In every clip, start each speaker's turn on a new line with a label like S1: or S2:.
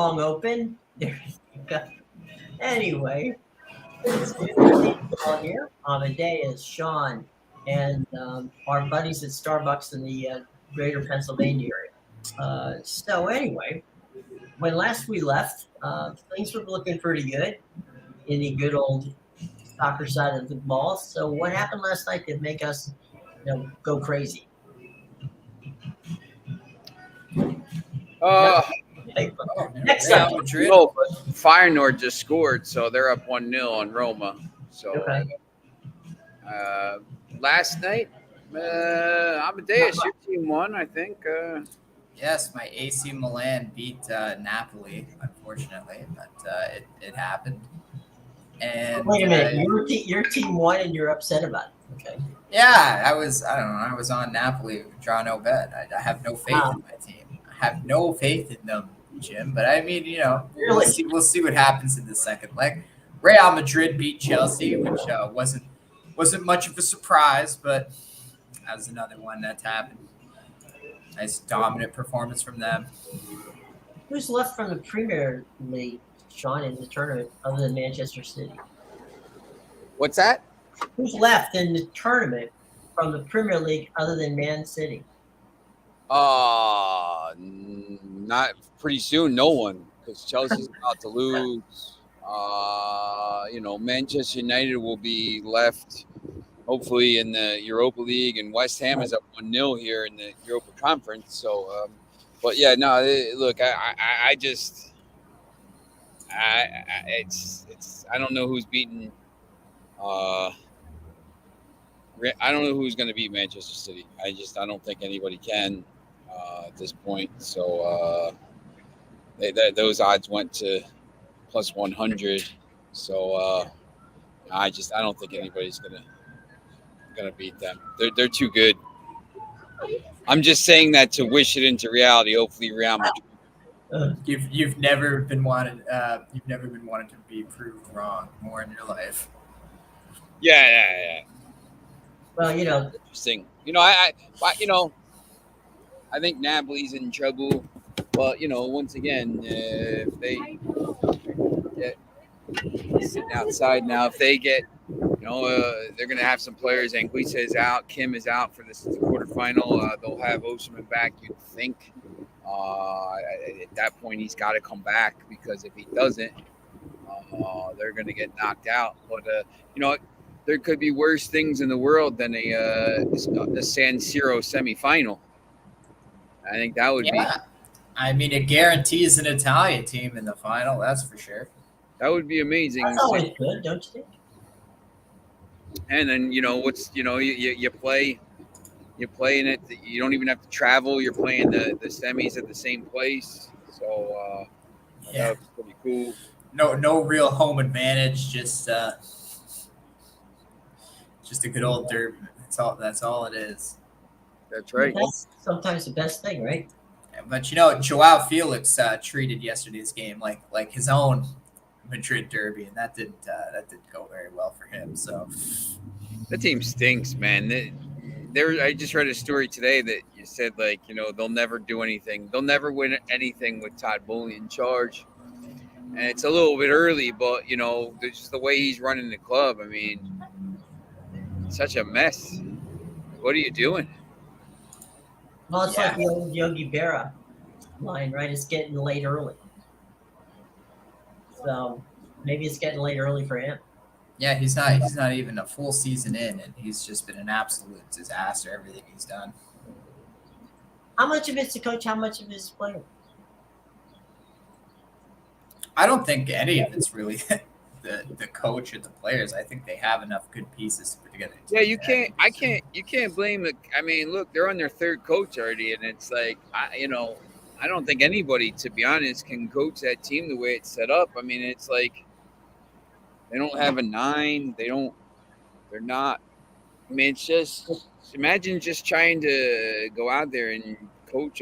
S1: wrong open. There you go. Anyway, it's baseball here. Amadeus, Sean, and our buddies at Starbucks in the greater Pennsylvania area. So anyway, when last we left, things were looking pretty good in the good old soccer side of the ball. So what happened last night to make us, go crazy? Next
S2: Real
S1: subject.
S2: Madrid.
S3: No, but Feyenoord just scored, so they're up 1-0 on Roma. So
S1: Okay.
S3: Last night, Amadeus, your team won, I think.
S2: Yes, my AC Milan beat Napoli, unfortunately, but it happened. And
S1: Wait a minute, your team won and you're upset about it. Okay.
S2: yeah, I don't know. I was on Napoli, draw no bet. I have no faith in my team. I have no faith in them, Jim. But I mean,
S1: Really?
S2: we'll see what happens in the second leg. Real Madrid beat Chelsea, which wasn't much of a surprise, but that was another one that happened. Nice dominant performance from them.
S1: Who's left from the Premier League, Sean, in the tournament other than Manchester City?
S3: What's that?
S1: Who's left in the tournament from the Premier League other than Man City?
S3: Not pretty soon. No one, because Chelsea's about to lose. Manchester United will be left, hopefully, in the Europa League, and West Ham is up 1-0 here in the Europa Conference. So, but yeah, no. Look, I don't know who's beaten. I don't know who's going to beat Manchester City. I don't think anybody can at this point. So those odds went to plus 100. So I don't think anybody's gonna beat them. They're too good. I'm just saying that to wish it into reality. Hopefully, Real Madrid.
S2: You've never been wanted. You've never been wanted to be proved wrong more in your life.
S3: Yeah.
S1: Well,
S3: Interesting. I think Napoli's in trouble, but once again, if they get sitting outside now, if they get, they're going to have some players. Anguissa is out, Kim is out for this quarterfinal. They'll have Osimhen back, you'd think. At that point, he's got to come back, because if he doesn't, they're going to get knocked out. But there could be worse things in the world than a San Siro semifinal. I think that would be.
S2: I mean, it guarantees an Italian team in the final. That's for sure.
S3: That would be amazing.
S1: That's always good, don't you think?
S3: And then you play in it. You don't even have to travel. You're playing the semis at the same place. So that was pretty cool.
S2: No real home advantage. Just a good old derby. That's all it is.
S3: That's right.
S1: That's sometimes the best thing, right?
S2: But Joao Felix treated yesterday's game like his own Madrid derby, and that didn't go very well for him. So
S3: the team stinks, man. I just read a story today that you said they'll never do anything. They'll never win anything with Todd Bowley in charge. And it's a little bit early, but just the way he's running the club. I mean, it's such a mess. What are you doing?
S1: Well, it's like the old Yogi Berra line, right? It's getting late early. So maybe it's getting late early for him.
S2: Yeah, he's not even a full season in, and he's just been an absolute disaster, everything he's done.
S1: How much of it's the coach? How much of it is the player?
S2: I don't think any of it's really the coach or the players. I think they have enough good pieces to put together.
S3: Yeah, you can't blame it. I mean, look, they're on their third coach already, and it's like I don't think anybody, to be honest, can coach that team the way it's set up. I mean, it's like they don't have a 9. They're not. I mean, it's just imagine just trying to go out there and coach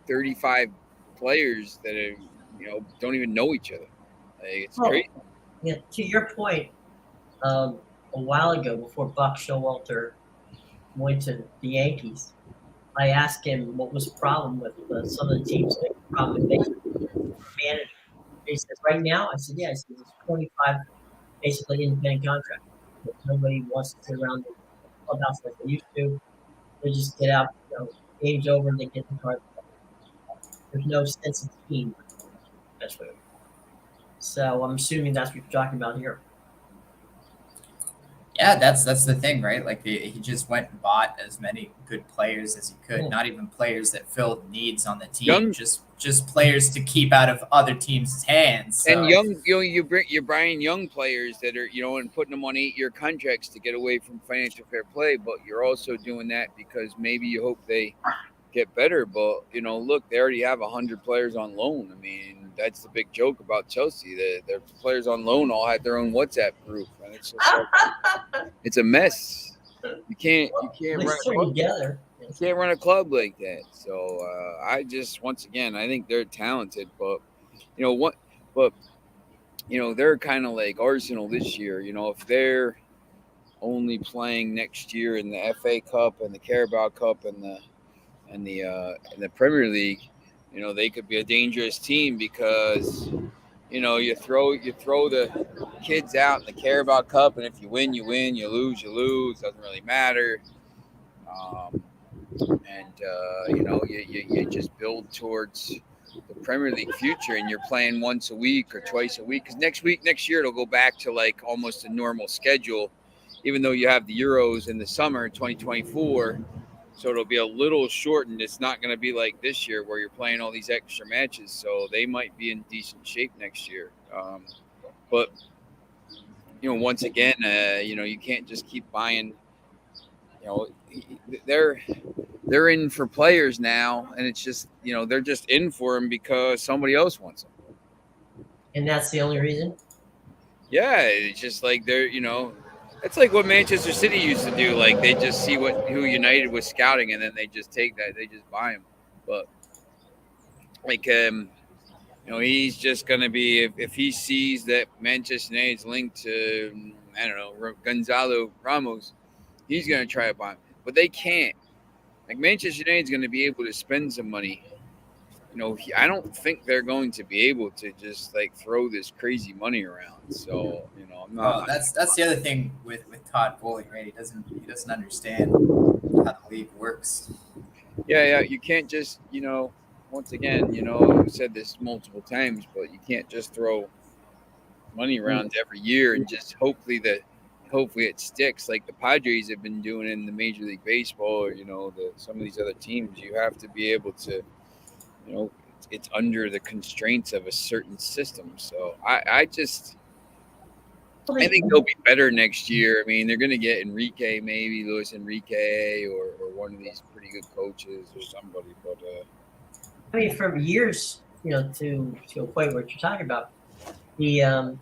S3: 35 players that are, don't even know each other. It's crazy.
S1: Yeah, to your point, a while ago, before Buck Showalter went to the Yankees, I asked him what was the problem with some of the teams that probably managed. right now, I said, yeah, I said, it's 25 basically independent contract. But nobody wants to sit around the clubhouse like they used to. They just get out, game's over, they get the card. There's no sense of team. That's what. So I'm assuming that's what you're talking about here.
S2: Yeah, that's the thing, right? Like he just went and bought as many good players as he could.
S1: Yeah.
S2: Not even players that filled needs on the team,
S3: Young-
S2: just players to keep out of other teams' hands. So.
S3: And you're buying young players that are, and putting them on 8-year contracts to get away from financial fair play. But you're also doing that because maybe you hope they get better. But look, they already have 100 players on loan. I mean, that's the big joke about Chelsea. Their players on loan all had their own WhatsApp group, and it's just it's a mess. You can't
S1: At
S3: run
S1: least
S3: a
S1: they're
S3: club.
S1: together.
S3: You can't run a club like that. So I just, once again, I think they're talented, but what? But they're kind of like Arsenal this year. If they're only playing next year in the FA Cup and the Carabao Cup and the Premier League, they could be a dangerous team because you throw the kids out in the Carabao Cup, and if you win, you win. You lose. Doesn't really matter. You just build towards the Premier League future, and you're playing once a week or twice a week. Because next year, it'll go back to like almost a normal schedule, even though you have the Euros in the summer 2024. So it'll be a little shortened. It's not going to be like this year where you're playing all these extra matches. So they might be in decent shape next year. But once again, you can't just keep buying. They're in for players now, and it's just they're just in for them because somebody else wants them.
S1: And that's the only reason.
S3: Yeah, it's just like they're it's like what Manchester City used to do. Like they just see who United was scouting, and then they just take that, they just buy him. But like he's just gonna be if he sees that Manchester United's linked to Gonzalo Ramos, he's gonna try to buy him. But they can't. Like Manchester United's gonna be able to spend some money. I don't think they're going to be able to just like throw this crazy money around. So I'm not.
S2: That's the other thing with Todd Bowling, right? He doesn't understand how the league works.
S3: Yeah. You can't just once again I've said this multiple times, but you can't just throw money around every year and just hopefully it sticks like the Padres have been doing in the Major League Baseball or some of these other teams. You have to be able to it's under the constraints of a certain system. So I think they'll be better next year. I mean, they're going to get Enrique, maybe Luis Enrique, or one of these pretty good coaches or somebody. But
S1: I mean, for years, to equate what you're talking about, the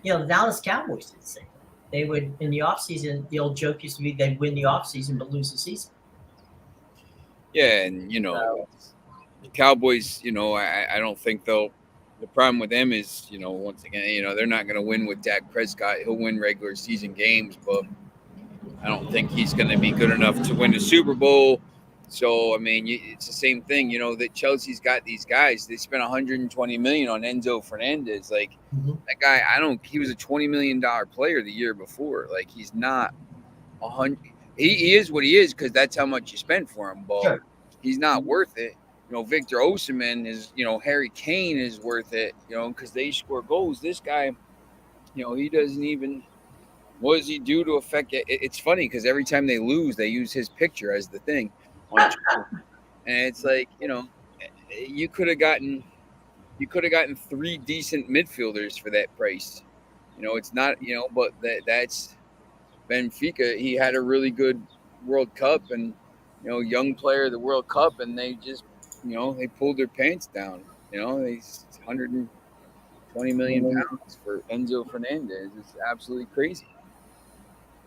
S1: the Dallas Cowboys did the same. They would in the offseason, the old joke used to be they'd win the offseason but lose the season.
S3: Yeah, and the Cowboys, I don't think they'll. The problem with them is, once again, they're not going to win with Dak Prescott. He'll win regular season games, but I don't think he's going to be good enough to win a Super Bowl. So, I mean, it's the same thing, that Chelsea's got these guys. They spent $120 million on Enzo Fernandez. Like, that guy, he was a $20 million player the year before. Like, he's not 100. He is what he is because that's how much you spent for him, but he's not worth it. Victor Osimhen is, Harry Kane is worth it, because they score goals. This guy, he doesn't even. What does he do to affect it? It's funny because every time they lose, they use his picture as the thing on Twitter. And it's like, you could have gotten 3 decent midfielders for that price. It's not, but that's Benfica. He had a really good World Cup and young player of the World Cup, and they just they pulled their pants down. He's 120 million pounds for Enzo Fernandez. It's absolutely crazy.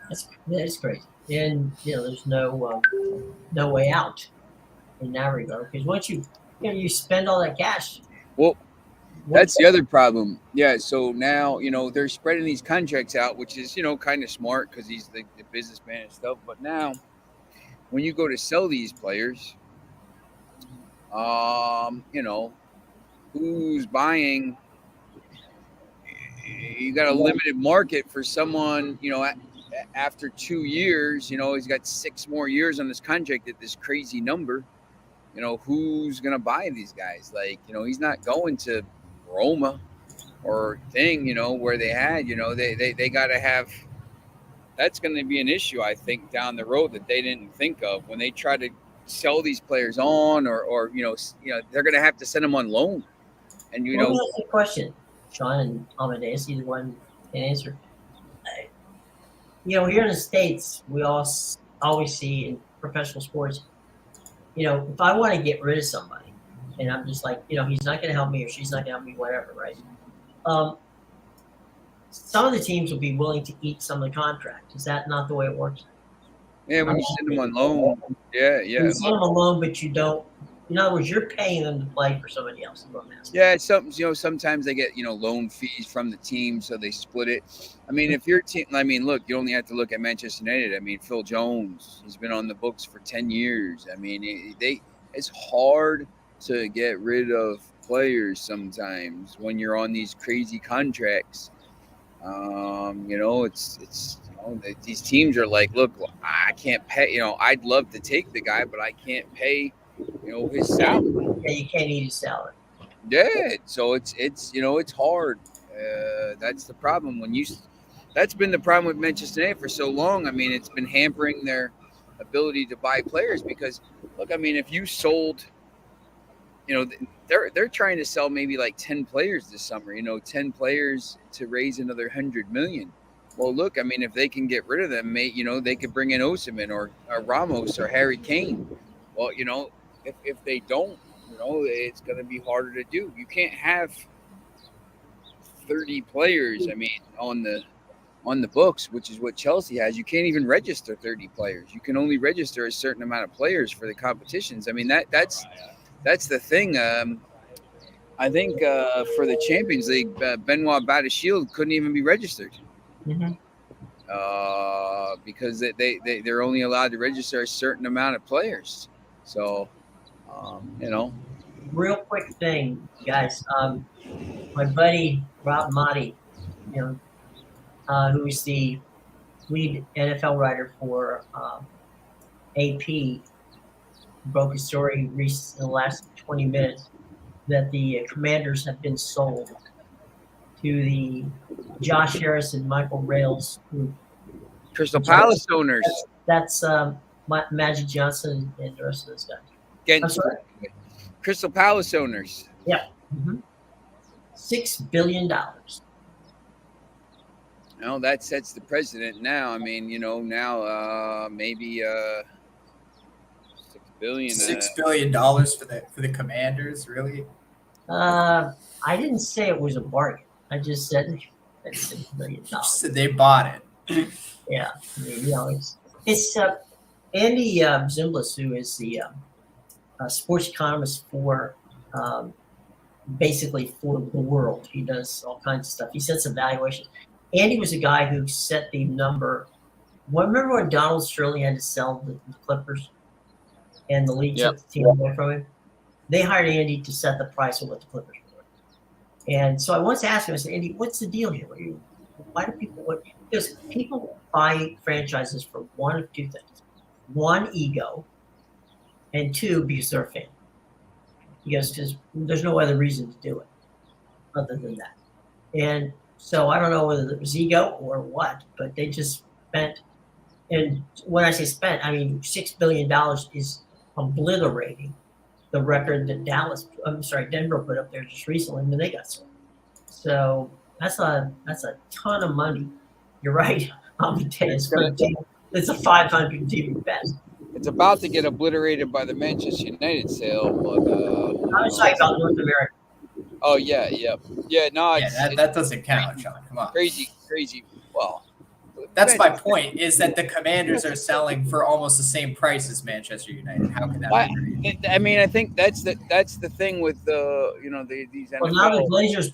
S1: It's crazy, and there's no way out in that regard because once you spend all that cash.
S3: Well, that's the other problem. Yeah, so now they're spreading these contracts out, which is kind of smart because he's the businessman and stuff. But now, when you go to sell these players, who's buying you got a limited market for someone, after 2 years, he's got 6 more years on this contract at this crazy number. Who's going to buy these guys? Like, he's not going to Roma or thing, where they had, they got to have. That's going to be an issue, I think, down the road that they didn't think of when they try to sell these players on, or they're going to have to send them on loan. And
S1: Let me ask you a question, Sean and Amadeus, either one can answer. Here in the States, we always see in professional sports, if I want to get rid of somebody, and I'm just like, he's not going to help me or she's not going to help me, whatever, right? Some of the teams will be willing to eat some of the contract. Is that not the way it works?
S3: Yeah, when you send them on loan, yeah.
S1: You send them on loan, but you don't. In other words, you're paying them to play for somebody else.
S3: Yeah, sometimes they get loan fees from the team, so they split it. I mean, if your team, look, you only have to look at Manchester United. I mean, Phil Jones, he's been on the books for 10 years. I mean, it's hard to get rid of players sometimes when you're on these crazy contracts. These teams are like, look, I can't pay. I'd love to take the guy, but I can't pay. His salary.
S1: Yeah, you can't eat his salary.
S3: Yeah, so it's hard. That's the problem that's been the problem with Manchester United for so long. I mean, it's been hampering their ability to buy players because, look, I mean, if you sold, they're trying to sell maybe like 10 players this summer. 10 players to raise another 100 million. Well, look, I mean, if they can get rid of them, they could bring in Osimhen or Ramos or Harry Kane. Well, if they don't, it's going to be harder to do. You can't have 30 players. I mean, on the books, which is what Chelsea has. You can't even register 30 players. You can only register a certain amount of players for the competitions. I mean, that's the thing. I think for the Champions League, Benoit Badiashile couldn't even be registered.
S1: Mm-hmm.
S3: Because they're only allowed to register a certain amount of players. So,
S1: Real quick thing, guys. My buddy Rob Motti, who is the lead NFL writer for AP, broke a story in the last 20 minutes that the Commanders have been sold to the Josh Harris and Michael Rales group.
S3: Crystal Palace owners.
S1: That's Magic Johnson and the rest of those guys. I'm sorry?
S3: Crystal Palace owners.
S1: Yeah. Mm-hmm. $6 billion.
S3: That sets the precedent now. I mean, now maybe $6 billion.
S2: $6 billion for the Commanders, really?
S1: I didn't say it was a bargain. I just said $6 billion.
S2: So they bought it.
S1: Yeah, I mean, it's Andy Zimbalist, who is the sports economist for basically for the world. He does all kinds of stuff. He sets evaluations. Andy was a guy who set the number. Remember when Donald Sterling had to sell the Clippers and the league took the team away from him? They hired Andy to set the price of what the Clippers were. And so I once asked him, I said, Andy, what's the deal here? Why do people – because people buy franchises for one of two things. One, ego, and two, because they're a fan. Because there's no other reason to do it other than that. And so I don't know whether it was ego or what, but they just spent – and when I say spent, I mean $6 billion is obliterating the record that Denver put up there just recently when they got sold. So that's a ton of money. You're right. It's a 500 team best.
S3: It's about to get obliterated by the Manchester United sale, but
S1: I was talking about North America.
S3: Oh yeah. No,
S2: that doesn't count, Sean. Come on.
S3: Crazy. Well,
S2: that's my point. Is that the Commanders are selling for almost the same price as Manchester United? How can that be?
S3: I mean, I think that's the thing with these NFL.
S1: Well, now the Glazers,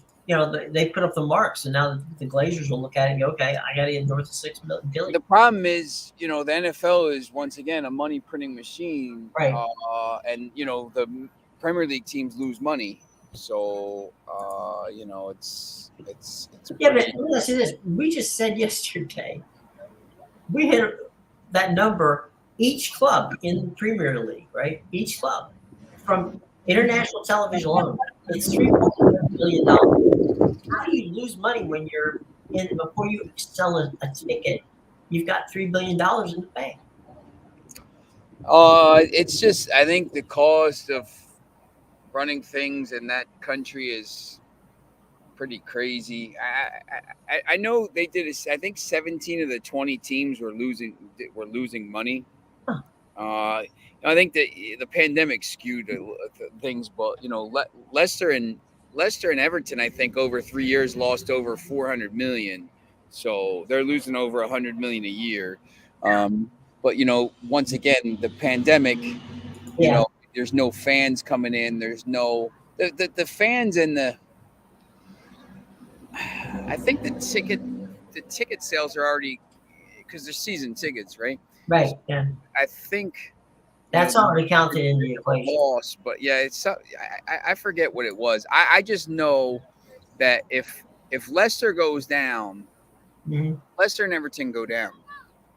S1: they put up the marks, and now the Glazers will look at it and go, okay, I got to get north of $6 billion.
S3: The problem is, the NFL is once again a money printing machine,
S1: right?
S3: And the Premier League teams lose money, So it's
S1: Yeah, but
S3: pretty.
S1: let me ask you this: we just said yesterday we hit that number each club in the Premier League, right? Each club from international television alone, it's $3.7 billion. How do you lose money when you're in before you sell a ticket? You've got $3 billion in the bank.
S3: It's just I think the cost of running things in that country is pretty crazy. I know they did. I think 17 of the 20 teams were losing money.
S1: Huh.
S3: I think the pandemic skewed things, but Leicester and Everton, I think over 3 years lost over 400 million, so they're losing over 100 million a year. But once again, the pandemic,
S1: Yeah,
S3: there's no fans coming in. There's no the fans and the I think the ticket sales are already because they're season tickets, right? So
S1: right. Yeah,
S3: I think
S1: that's
S3: the
S1: already counted in the equation.
S3: loss, but yeah, I forget what it was. I just know that if Leicester goes down,
S1: Hmm.
S3: Leicester and Everton go down.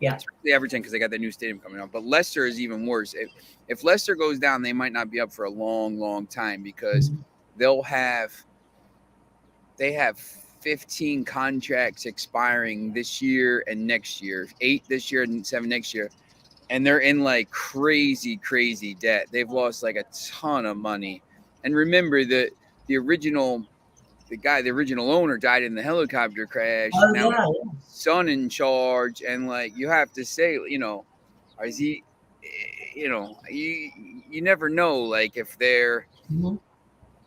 S1: Yeah.
S3: Especially Everton because they got the new stadium coming up. But Leicester is even worse. If Leicester goes down, they might not be up for a long, long time because
S1: Mhm.
S3: they'll have they have 15 contracts expiring this year and next year, 8 this year and 7 next year. And they're in like crazy, crazy debt. They've lost like a ton of money. And remember that the original owner died in the helicopter crash.
S1: Oh
S3: Now
S1: yeah,
S3: son in charge, and like you have to say, is he, you never know, like if they're
S1: yeah. Hmm.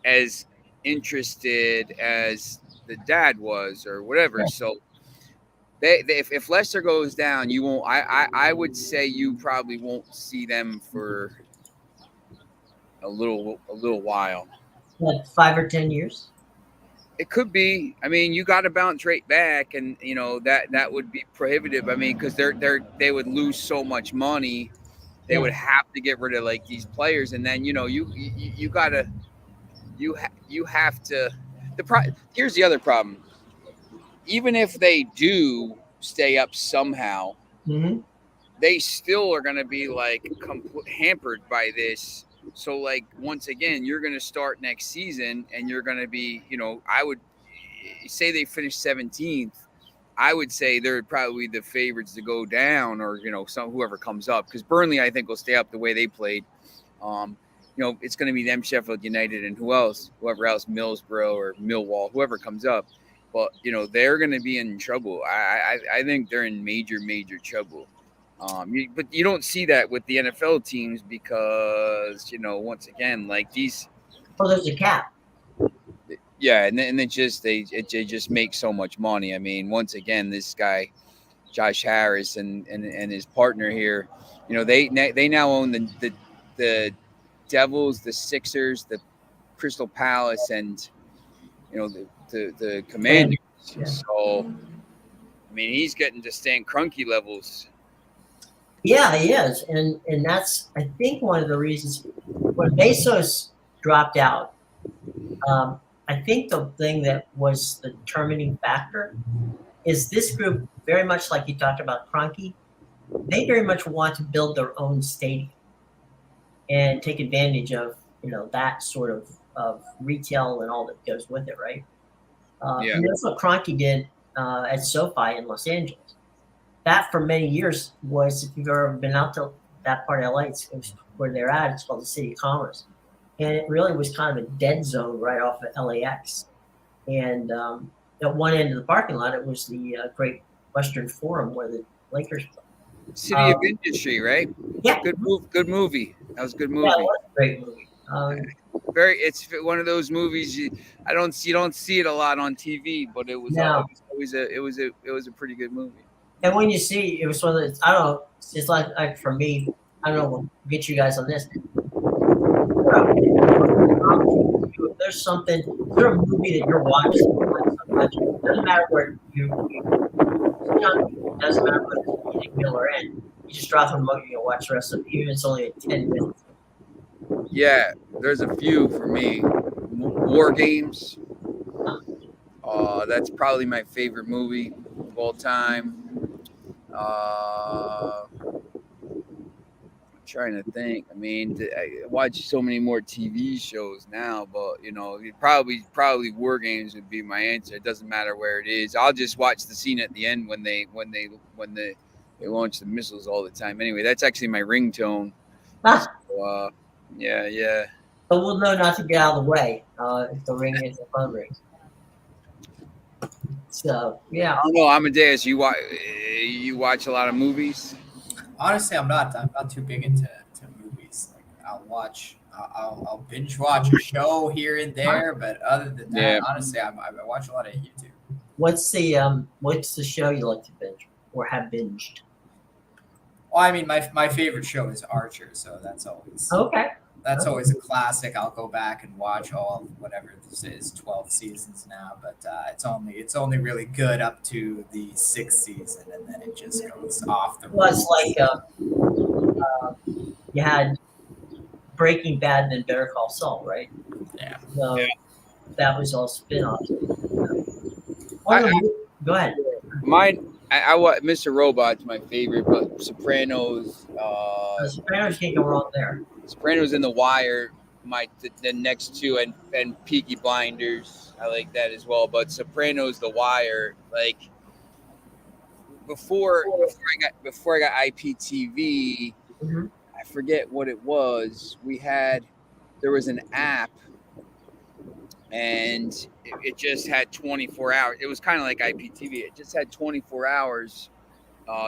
S3: as interested as the dad was or whatever.
S1: Yeah.
S3: So if Leicester goes down, you won't. I would say you probably won't see them for a little while.
S1: Like 5 or 10 years.
S3: It could be. I mean, you got to bounce right back, and that would be prohibitive. I mean, because they would lose so much money, they
S1: Yeah.
S3: would have to get rid of like these players, and then you gotta you have to. Here's the other problem. Even if they do stay up somehow,
S1: Hmm.
S3: they still are going to be like hampered by this. So like once again, you're going to start next season, and you're going to be, I would say they finish 17th. I would say they're probably the favorites to go down, or whoever comes up, because Burnley I think will stay up the way they played. Um, it's going to be them, Sheffield United, and whoever else, Middlesbrough or Millwall, whoever comes up. But they're going to be in trouble. I think they're in major, major trouble. But you don't see that with the NFL teams because once again, like these,
S1: Oh, there's a cap.
S3: yeah, and they just make so much money. I mean, once again, this guy Josh Harris and his partner here, they now own the Devils, the Sixers, the Crystal Palace, and the
S1: And
S3: Commanders.
S1: yeah.
S3: So I mean, he's getting to Stan Kroenke levels.
S1: Yeah, he is, and that's I think one of the reasons when Bezos dropped out. I think the thing that was the determining factor is this group very much like you talked about Cronky. They very much want to build their own stadium and take advantage of that sort of retail and all that goes with it, right?
S3: Yeah,
S1: And that's what Cronky did at SoFi in Los Angeles. That for many years was, if you've ever been out to that part of LA, it's where they're at. It's called the City of Commerce, and it really was kind of a dead zone right off of LAX. And at one end of the parking lot, it was the Great Western Forum where the Lakers play.
S3: City of Industry, right?
S1: Yeah,
S3: Good movie. That was a good
S1: yeah, it
S3: movie.
S1: was a great movie.
S3: It's one of those movies you don't see it a lot on TV, but
S1: Now,
S3: it was a pretty good movie.
S1: and when you see, it was one of the, I don't know, it's like for me, I don't know, we'll get you guys on this. If there's something, is there a movie that you're watching so much? It doesn't matter where it doesn't matter whether it's beginning, middle, or end. You just drop the remote and you'll watch the rest of it, even if it's only 10 minutes.
S3: Yeah, there's a few for me. War Games. That's probably my favorite movie of all time. I'm trying to think. I mean, I watch so many more TV shows now, but probably War Games would be my answer. It doesn't matter where it is. I'll just watch the scene at the end when they launch the missiles all the time. Anyway, that's actually my ringtone.
S1: Ah,
S3: So, yeah.
S1: but we'll know not to get out of the way if the ring is a phone ring. So
S3: I
S1: yeah,
S3: don't know, Amadeus. You watch a lot of movies?
S2: Honestly, I'm not too big into movies. Like I'll binge watch a show here and there, but other than that,
S3: Yeah.
S2: honestly, I watch a lot of YouTube.
S1: what's the show you like to binge or have binged?
S2: Well, I mean, my favorite show is Archer, so
S1: Okay.
S2: that's always a classic. I'll go back and watch all whatever this is, 12 seasons now, but it's only really good up to the 6th season, and then it just goes off the
S1: Well, it's
S2: rails.
S1: like you had Breaking Bad and then Better Call Saul, right?
S2: Yeah.
S1: So
S3: Yeah.
S1: that was all spin-offs.
S3: I-
S1: Go ahead.
S3: Mine, I Mr. Robot's my favorite, but Sopranos,
S1: The Sopranos can't go wrong there.
S3: Sopranos and The Wire, the next two, and Peaky Blinders. I like that as well. But Sopranos, The Wire, like before I got IPTV,
S1: Mhm.
S3: I forget what it was. There was an app, and it just had 24 hours. It was kind of like IPTV. It just had 24 hours,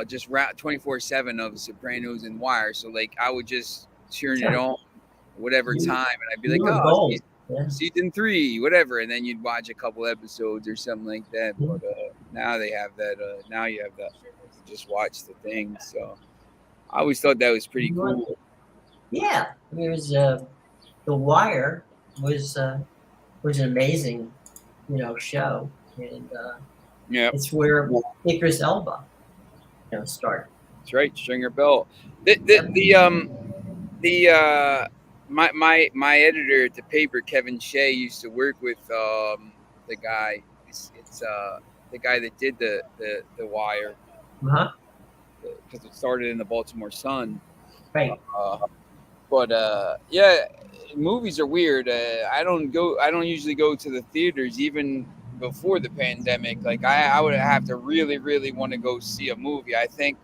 S3: just 24/7 of Sopranos and Wire. So like I would just turn it on whatever
S1: You-
S3: time, and I'd be
S1: You
S3: like,
S1: were
S3: oh,
S1: gold. Yeah.
S3: season 3, whatever, and then you'd watch a couple episodes or something like that. But now they have that. Now you have that. Just watch the thing. So I always thought that was pretty cool.
S1: Yeah, there's The Wire was an amazing, show, and
S3: Yeah,
S1: it's where Idris Elba, started.
S3: that's right. Stringer Bell. My editor at the paper, Kevin Shea, used to work with the guy. It's the guy that did the Wire,
S1: Uh-huh.
S3: because it started in the Baltimore Sun.
S1: Right.
S3: But yeah, movies are weird. I don't usually go to the theaters even before the pandemic. Like I would have to really, really want to go see a movie. I think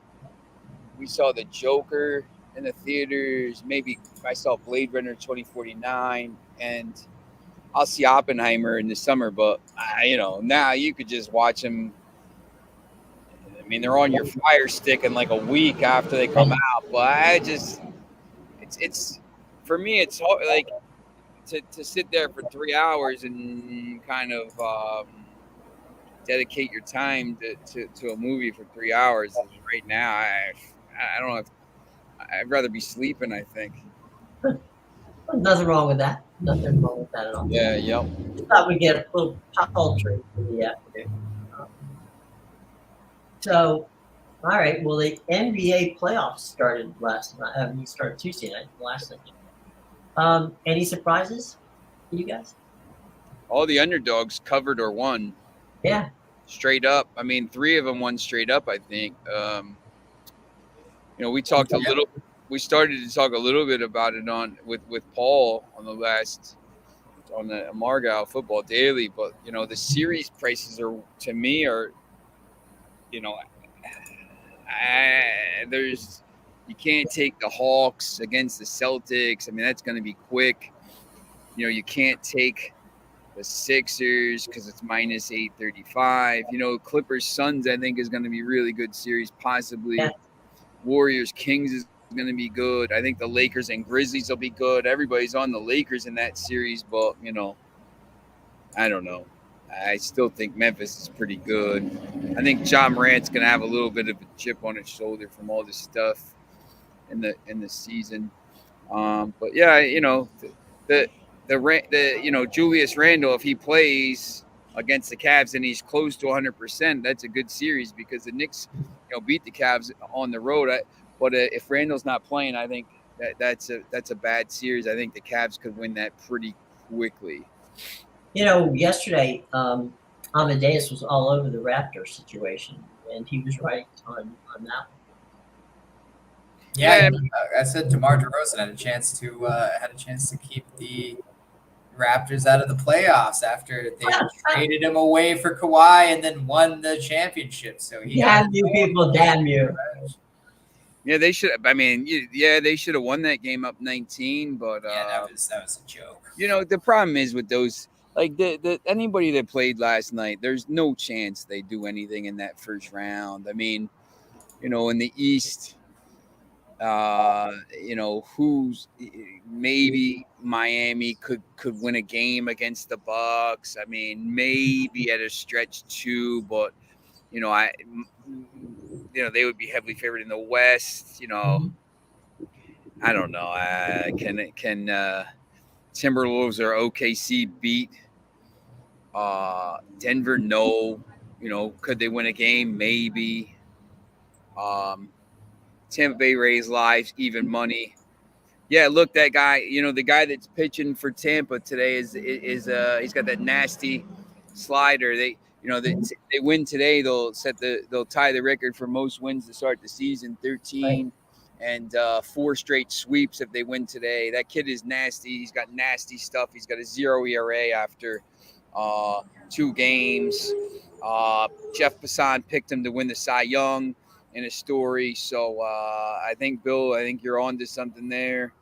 S3: we saw The Joker in the theaters. Maybe I saw Blade Runner 2049, and I'll see Oppenheimer in the summer. But now you could just watch them. I mean, they're on your Fire Stick in like a week after they come out. But it's for me, it's hard, like to sit there for 3 hours and kind of dedicate your time to a movie for 3 hours. Right now, I don't know. I'd rather be sleeping, I think.
S1: Nothing wrong with that. Nothing wrong with that at all.
S3: Yeah, yep.
S1: Just thought we'd get a little pop culture for the afternoon. So, all right. Well, the NBA playoffs started last night. You started Tuesday night, last night. Any surprises for you guys?
S3: All the underdogs covered or won
S1: Yeah.
S3: straight up. I mean, 3 of them won straight up, I think. We talked a little. We started to talk a little bit about it with Paul on the Margao Football Daily, but the series prices to me are, you can't take the Hawks against the Celtics. I mean, that's going to be quick. You can't take the Sixers because it's minus 835. Clippers Suns, I think, is going to be really good series, possibly.
S1: Yeah.
S3: Warriors Kings is going to be good. I think the Lakers and Grizzlies will be good. Everybody's on the Lakers in that series, but I don't know. I still think Memphis is pretty good. I think John Morant's going to have a little bit of a chip on his shoulder from all this stuff in the season. But yeah, the Julius Randle, if he plays against the Cavs and he's close to 100%, that's a good series because the Knicks, beat the Cavs on the road. But if Randle's not playing, I think that's a bad series. I think the Cavs could win that pretty quickly.
S1: Yesterday, Amadeus was all over the Raptor situation, and he was right on that one.
S2: Yeah, I said DeMar DeRozan had a chance to keep the Raptors out of the playoffs after they traded him away for Kawhi and then won the championship. So he
S1: Damn you people, damn you.
S3: Yeah, they should. I mean, they should have won that game up 19. But
S2: that was a joke.
S3: The problem is with those, like the anybody that played last night, there's no chance they do anything in that first round. I mean, in the East, who's maybe Miami could win a game against the Bucks. I mean, maybe at a stretch too, but they would be heavily favored in the West. I don't know. Can Timberwolves or OKC beat Denver? No. Could they win a game? Maybe. Tampa Bay Rays live, even money. Yeah, look, that guy. The guy that's pitching for Tampa today is he's got that nasty slider. They win today, they'll tie the record for most wins to start the season, 13, and 4 straight sweeps if they win today. That kid is nasty. He's got nasty stuff. He's got a 0 ERA after 2 games. Jeff Passan picked him to win the Cy Young in a story. So I think, Bill, you're on to something there.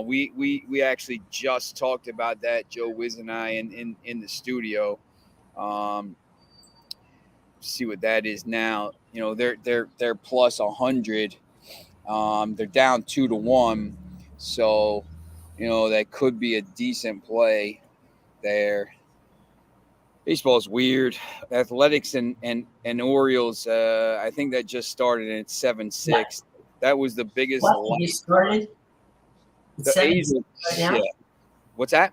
S3: We actually just talked about that, Joe Wiz and I, in the studio. See what that is now. They're plus 100. They're down 2-1, so that could be a decent play there. Baseball is weird. Athletics and Orioles. I think that just started, and it's 7-6. That was the biggest.
S1: What? It started.
S3: The A's right now? Yeah. What's that?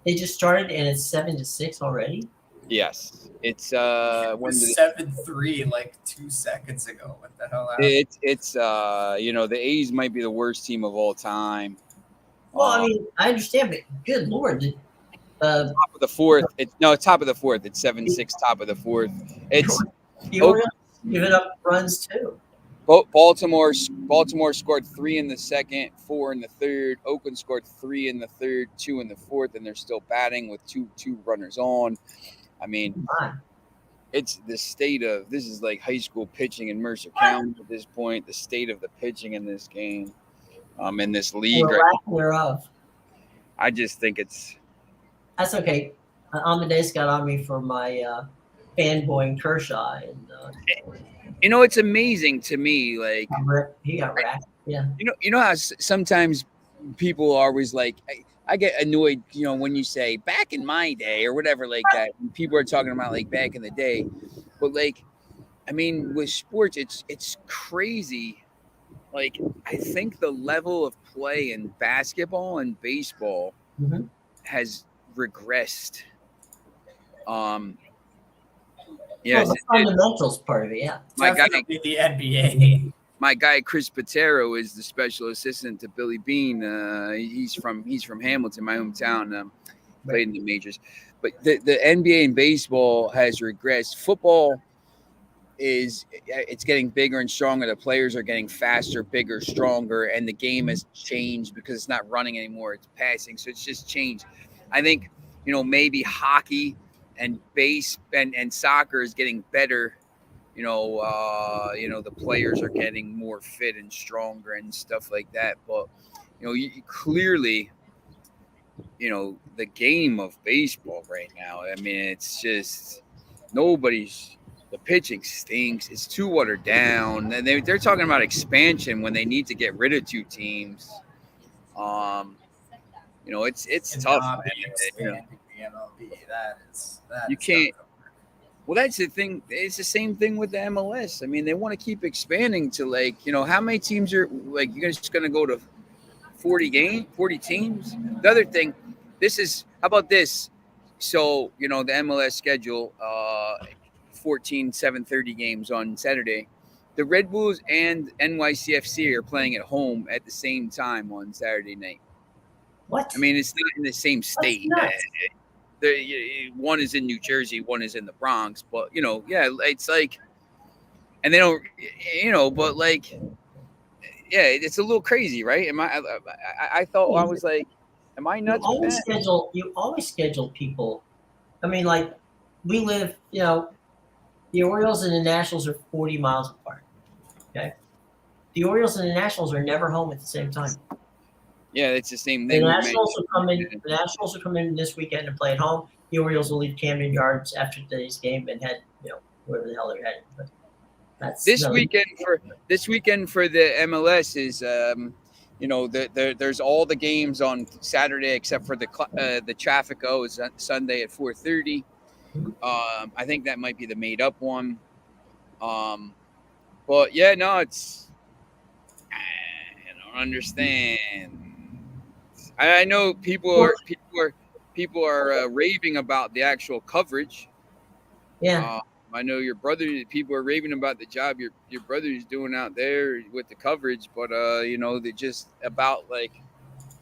S1: They just started, and it's 7-6 already.
S3: Yes, it's
S2: it was 7-3 like 2 seconds ago. What the hell happened?
S3: It's the A's might be the worst team of all time.
S1: Well, I mean, I understand, but good Lord,
S3: top of the fourth. It's top of the fourth. It's 7-6, top of the fourth. It's
S1: the Orioles giving up runs too.
S3: Baltimore scored 3 in the second, 4 in the third. Oakland scored 3 in the third, 2 in the fourth, and they're still batting with two runners on. I mean, it's the state of this is like high school pitching in Mercer County at this point. The state of the pitching in this game, in this league,
S1: thereof.
S3: I just think
S1: that's okay. Amadeus got on me for my fanboying Kershaw, and
S3: it's amazing to me. Like
S1: he got racked. Yeah.
S3: You know how sometimes people are always like. I get annoyed, when you say back in my day or whatever like that. And people are talking about like back in the day, but like, I mean, with sports, it's crazy. Like, I think the level of play in basketball and baseball has regressed. Yeah,
S1: the fundamentals part of it. Yeah,
S2: my guy, the NBA.
S3: My guy Chris Patero is the special assistant to Billy Bean. He's from Hamilton, my hometown. Played in the majors, but the NBA and baseball has regressed. Football it's getting bigger and stronger. The players are getting faster, bigger, stronger, and the game has changed because it's not running anymore; it's passing. So it's just changed. I think maybe hockey and and soccer is getting better. The players are getting more fit and stronger and stuff like that. But, you clearly, the game of baseball right now, I mean, it's just the pitching stinks. It's too watered down. And they're talking about expansion when they need to get rid of 2 teams. It's tough. Man. You can't. Well, that's the thing. It's the same thing with the MLS. I mean, they want to keep expanding to how many teams are you're just going to go to 40 teams. The other thing, how about this? So, the MLS schedule, 14 7:30 games on Saturday. The Red Bulls and NYCFC are playing at home at the same time on Saturday night.
S1: What?
S3: I mean, it's not in the same state. one is in New Jersey, one is in the Bronx. But yeah, it's like, and they don't, but like, yeah, it's a little crazy, right? I thought I was like, am I nuts with that?
S1: You always schedule people. I mean, like we live, the Orioles and the Nationals are 40 miles apart. Okay, the Orioles and the Nationals are never home at the same time.
S3: Yeah, it's the same
S1: The
S3: thing.
S1: Nationals will come in. The Nationals will come in this weekend and play at home. The Orioles will leave Camden Yards after today's game and head, wherever the hell they're heading. But that's
S3: This weekend for the MLS is there's all the games on Saturday except for the Traffico is Sunday at 4:30. I think that might be the made up one. But yeah, no, I don't understand. I know people are raving about the actual coverage.
S1: Yeah.
S3: I know people are raving about the job your brother is doing out there with the coverage, but they're just about like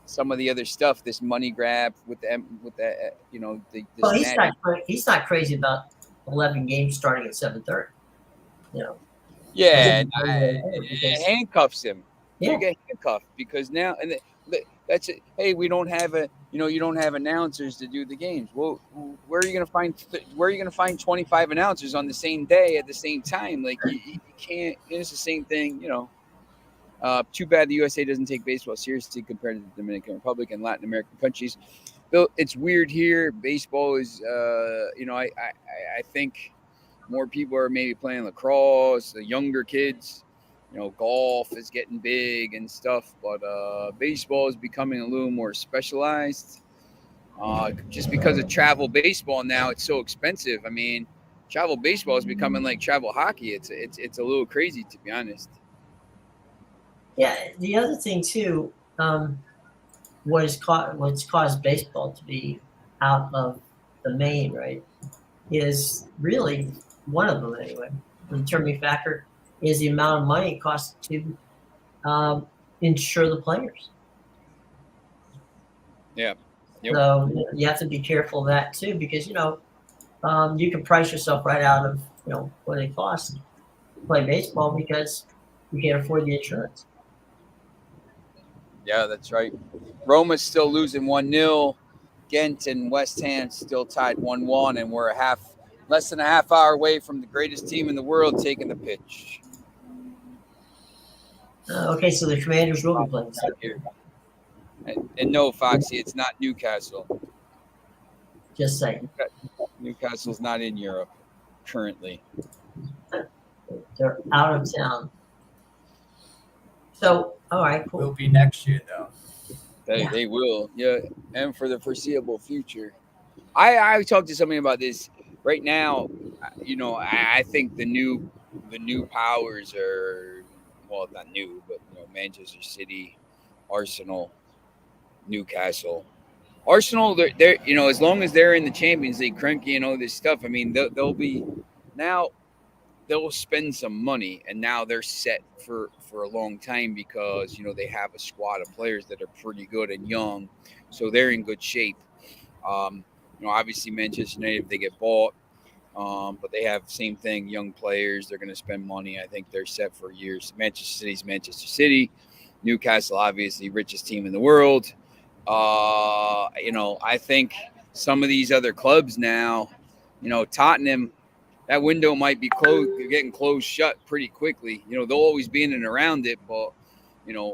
S3: some of the other stuff, this money grab with the this
S1: Well, he's not crazy about 11 games starting at 7:30.
S3: Yeah,
S1: Because,
S3: handcuffs him.
S1: Yeah.
S3: You get handcuffed because now that's it. Hey, we don't have you don't have announcers to do the games. Well, where are you going to find 25 announcers on the same day at the same time? Like you can't. It's the same thing, Too bad the USA doesn't take baseball seriously compared to the Dominican Republic and Latin American countries. Though it's weird here. Baseball is, I think more people are maybe playing lacrosse. The younger kids, golf is getting big and stuff. But baseball is becoming a little more specialized. Just because of travel baseball now, it's so expensive. I mean, travel baseball is becoming like travel hockey. It's a little crazy, to be honest.
S1: Yeah, the other thing too, what's caused baseball to be out of the main, right, is really one of them anyway. The determining factor is the amount of money it costs to insure the players.
S3: Yeah. Yep.
S1: So you have to be careful of that too, because you can price yourself right out of what it costs to play baseball because you can't afford the insurance.
S3: Yeah, that's right. Roma's still losing 1-0. Ghent and West Ham still tied 1-1, and we're less than a half hour away from the greatest team in the world taking the pitch.
S1: Okay, so the Commanders will be playing
S3: here. And no, Foxy, it's not Newcastle.
S1: Just saying.
S3: Newcastle's not in Europe currently.
S1: They're out of town. So, all right, cool.
S2: Will be next year, though.
S3: They will, yeah, and for the foreseeable future. I talked to somebody about this right now. I think the new powers are, well, not new, but Manchester City, Arsenal, Newcastle. Arsenal, they're as long as they're in the Champions League, Kroenke and all this stuff. I mean, they'll spend some money, and now they're set for a long time because they have a squad of players that are pretty good and young, so they're in good shape. Obviously Manchester United, if they get bought, but they have same thing, young players. They're going to spend money. I think they're set for years. Manchester City's Manchester City. Newcastle, obviously, richest team in the world. I think some of these other clubs now, Tottenham, that window might be getting closed shut pretty quickly. They'll always be in and around it, but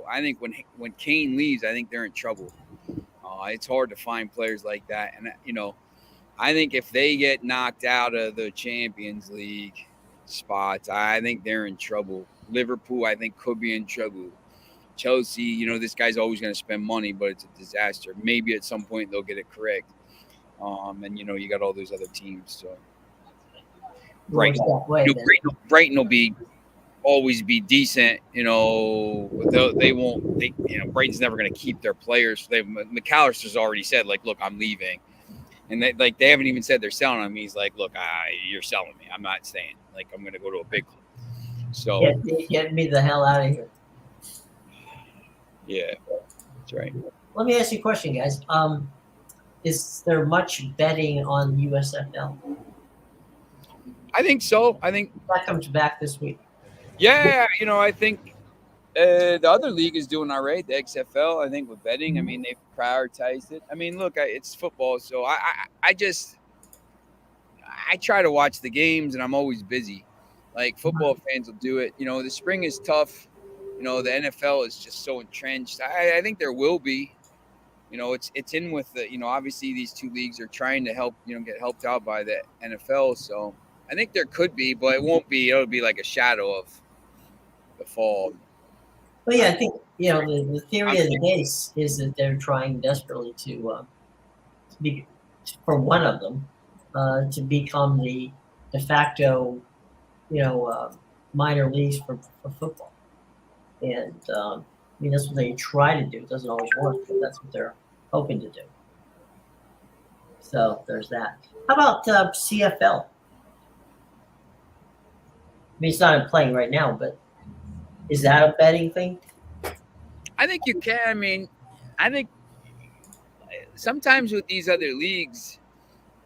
S3: I think when Kane leaves, I think they're in trouble. It's hard to find players like that, and I think if they get knocked out of the Champions League spots, I think they're in trouble. Liverpool, I think, could be in trouble. Chelsea, this guy's always going to spend money, but it's a disaster. Maybe at some point they'll get it correct. And you got all those other teams. So Brighton will always be decent. They won't. Brighton's never going to keep their players. McAllister's already said, like, look, I'm leaving, and they haven't even said they're selling him. He's like, look, you're selling me. I'm not staying. Like, I'm going to go to a big club. So
S1: get me the hell out of here.
S3: Yeah, that's right.
S1: Let me ask you a question, guys. is there much betting on USFL?
S3: I think so. I think,
S1: That comes back this week.
S3: yeah, I think the other league is doing all right. The XFL, I think, with betting. I mean, they've prioritized it. I mean, look, it's football, so I just I try to watch the games, and I'm always busy. Like football fans will do it. The spring is tough. The NFL is just so entrenched. I think there will be. It's in with the. Obviously these two leagues are trying to help. Get helped out by the NFL. So I think there could be, but it won't be. It'll be like a shadow of the fall.
S1: Well, yeah, I think the theory of the case is that they're trying desperately to be, for one of them, to become the de facto, minor leagues for football. And I mean, that's what they try to do. It doesn't always work, but that's what they're hoping to do. So there's that. How about CFL? I mean, it's not playing right now, but is that a betting thing?
S3: I think you can. I mean, I think sometimes with these other leagues,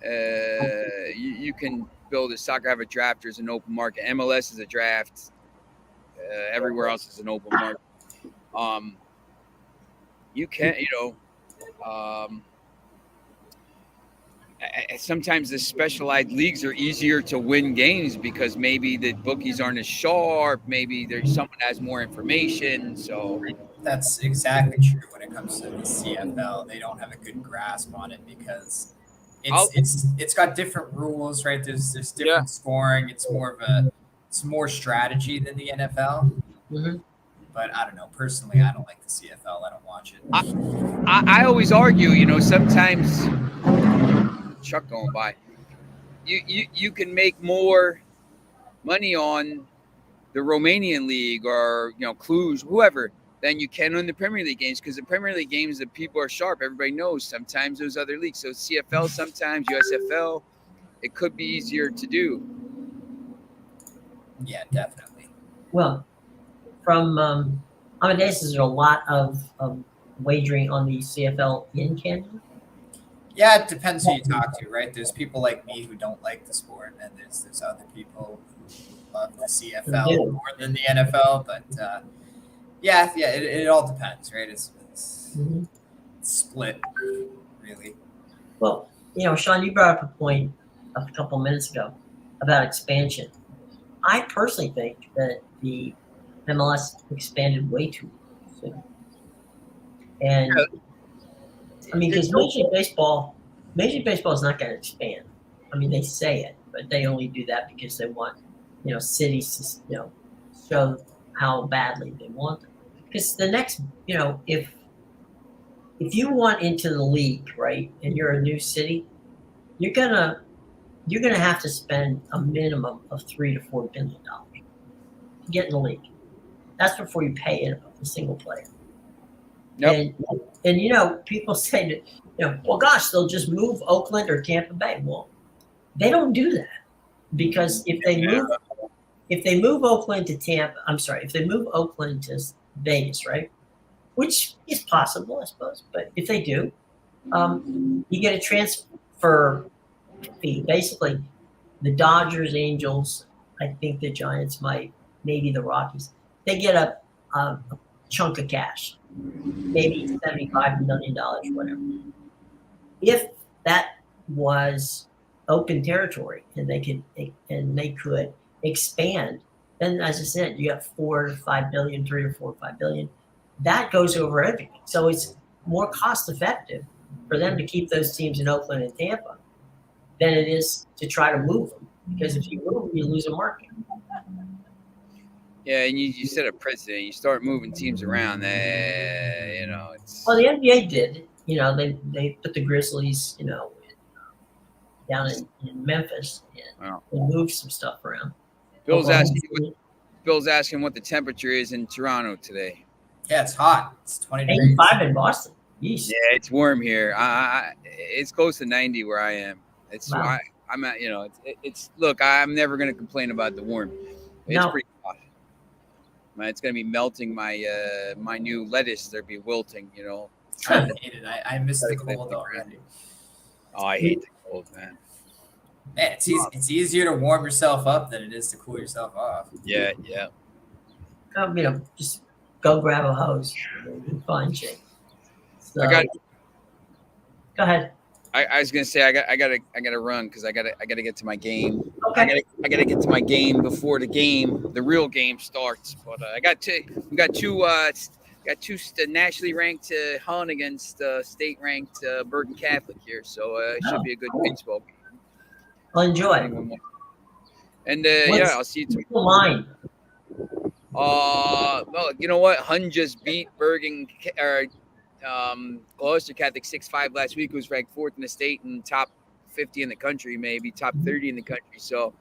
S3: you can build a soccer, have a draft. There's an open market. MLS is a draft. Everywhere else is an open market. You can, sometimes the specialized leagues are easier to win games because maybe the bookies aren't as sharp. Maybe there's someone has more information. So
S2: That's exactly true when it comes to the CFL. They don't have a good grasp on it because it's got different rules, right? There's different scoring. It's more strategy than the NFL.
S1: Mm-hmm.
S2: But I don't know. Personally, I don't like the CFL. I don't watch it.
S3: I always argue, sometimes Chuck going by, you can make more money on the Romanian league or Cluj, whoever, than you can on the Premier League games, because the Premier League games, the people are sharp. Everybody knows. Sometimes those other leagues, so CFL, sometimes USFL, it could be easier to do.
S2: Yeah, definitely.
S1: Well, from Amadeus, is there a lot of wagering on the CFL in Canada?
S2: Yeah, it depends who you talk to, right? There's people like me who don't like the sport, and there's other people who love the CFL more than the NFL. But it all depends, right? It's split, really.
S1: Well, Sean, you brought up a point a couple minutes ago about expansion. I personally think that the MLS expanded way too soon. And I mean, because Major League Baseball is not going to expand. I mean, they say it, but they only do that because they want, cities to, show how badly they want them. Because the next, if you want into the league, right, and you're a new city, you're gonna have to spend a minimum of $3 to $4 billion to get in the league. That's before you pay a single player.
S3: Yep.
S1: And people say that, well, gosh, they'll just move Oakland or Tampa Bay. Well, they don't do that, because if they move Oakland to Tampa, if they move Oakland to Vegas, right, which is possible, I suppose, but if they do, you get a transfer fee. Basically, the Dodgers, Angels, I think the Giants might, maybe the Rockies, they get a chunk of cash, maybe $75 million, whatever. If that was open territory and they could expand, then, as I said, you got $4 to $5 billion, $3 to $4 to $5 billion. That goes over everything. So it's more cost effective for them to keep those teams in Oakland and Tampa than it is to try to move them. Because if you move them, you lose a market.
S3: Yeah, and you set a precedent. You start moving teams around. It's.
S1: Well, the NBA did. They put the Grizzlies, down in Memphis, and they moved some stuff around.
S3: Bill's asking what the temperature is in Toronto today.
S2: Yeah, it's hot. It's 20 degrees.
S1: 85 in Boston. Yeesh.
S3: Yeah, it's warm here. It's close to 90 where I am. It's
S1: Wow.
S3: I'm at. It's look. I'm never going to complain about the warm. It's pretty hot. Man, it's going to be melting my my new lettuce. They'll be wilting.
S2: I hate it. I miss the cold already.
S3: Oh, I hate the cold, man.
S2: Man, it's easier to warm yourself up than it is to cool yourself off.
S3: Yeah.
S1: Just go grab a hose. You'll be fine shape. So,
S3: I got.
S1: go ahead.
S3: I was gonna say I gotta run because I gotta get to my game.
S1: Okay.
S3: I gotta get to my game before the real game starts. But we got two nationally ranked Hun against state ranked Bergen Catholic here, so it should be a good baseball game.
S1: I'll enjoy.
S3: And
S1: What's
S3: I'll see you tomorrow.
S1: the line?
S3: Well, you know what? Hun just beat Bergen or Gloucester Catholic 6-5 last week. Was ranked 4th in the state and top 50 in the country, maybe top 30 in the country. So,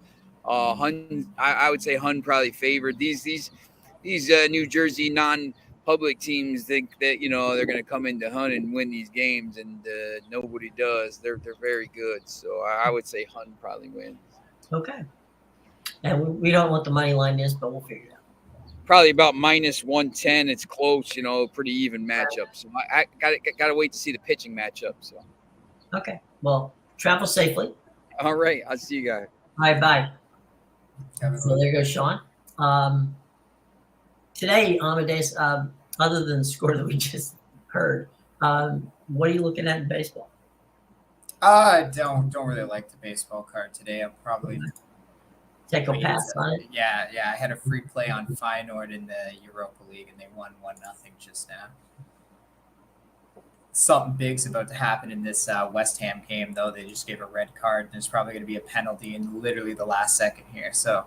S3: Hun, I would say Hun probably favored. These New Jersey non-public teams think that they're going to come into Hun and win these games, and nobody does. They're very good. So I would say Hun probably wins.
S1: Okay. And we don't know what the money line is, but we'll figure it out.
S3: Probably about -110. It's close, pretty even matchup. So I got to wait to see the pitching matchup. So.
S1: Okay. Well, travel safely.
S3: All right. I'll see you guys.
S1: All right. Bye. So there goes Sean. Today, Amadeus, other than the score that we just heard, what are you looking at in baseball?
S2: I don't really like the baseball card today. I'll probably
S1: Take a pass on it.
S2: Yeah. I had a free play on Feyenoord in the Europa League, and they won 1-0 just now. Something big's about to happen in this West Ham game, though. They just gave a red card. There's probably going to be a penalty in literally the last second here. So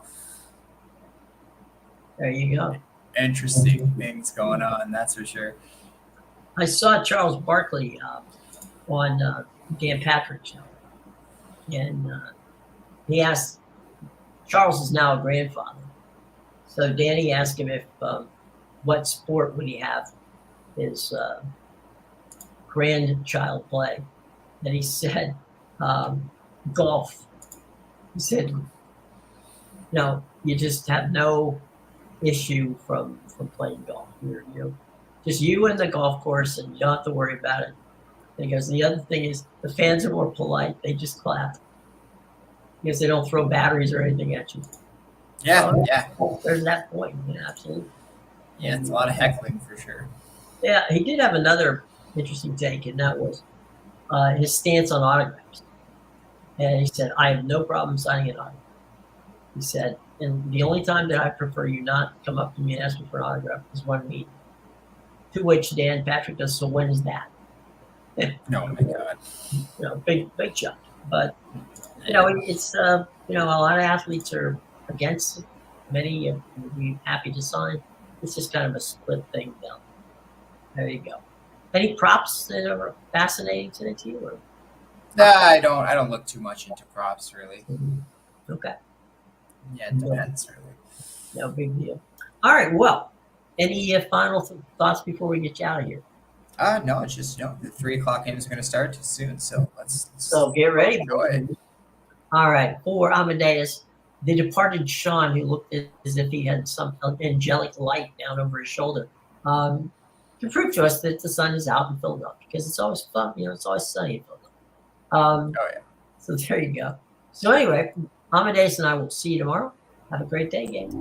S1: There you go.
S2: interesting things going on, that's for sure.
S1: I saw Charles Barkley on Dan Patrick's show, and he asked. Charles is now a grandfather, so Danny asked him if what sport would he have his grandchild play, and he said golf. He said, "No, you just have no issue from playing golf. You're just you and the golf course, and you don't have to worry about it." And he goes, "The other thing is the fans are more polite; they just clap because they don't throw batteries or anything at you."
S2: Yeah.
S1: There's that point. Yeah, absolutely.
S2: Yeah, it's a lot of heckling for sure.
S1: Yeah, he did have another interesting take, and that was his stance on autographs. And he said, "I have no problem signing an autograph." He said, "And the only time that I prefer you not come up to me and ask me for an autograph is one meeting." To which Dan Patrick does, "So when is that?"
S2: No, my God.
S1: Big jump. But it's a lot of athletes are against it. Many would be happy to sign. It's just kind of a split thing down. There you go. Any props that are fascinating today to you? Or?
S2: Nah, I don't look too much into props really.
S1: Okay.
S2: Yeah, it depends really.
S1: No big deal. All right. Well, any final thoughts before we get you out of here?
S2: No, it's just the 3:00 game is going to start soon, so let's
S1: get ready.
S2: Enjoy.
S1: All right. For Amadeus, the departed Sean, who looked as if he had some angelic light down over his shoulder, to prove to us that the sun is out in Philadelphia, because it's always fun. It's always sunny in Philadelphia.
S2: Oh yeah.
S1: So there you go. So anyway, Amadeus and I will see you tomorrow. Have a great day, gang.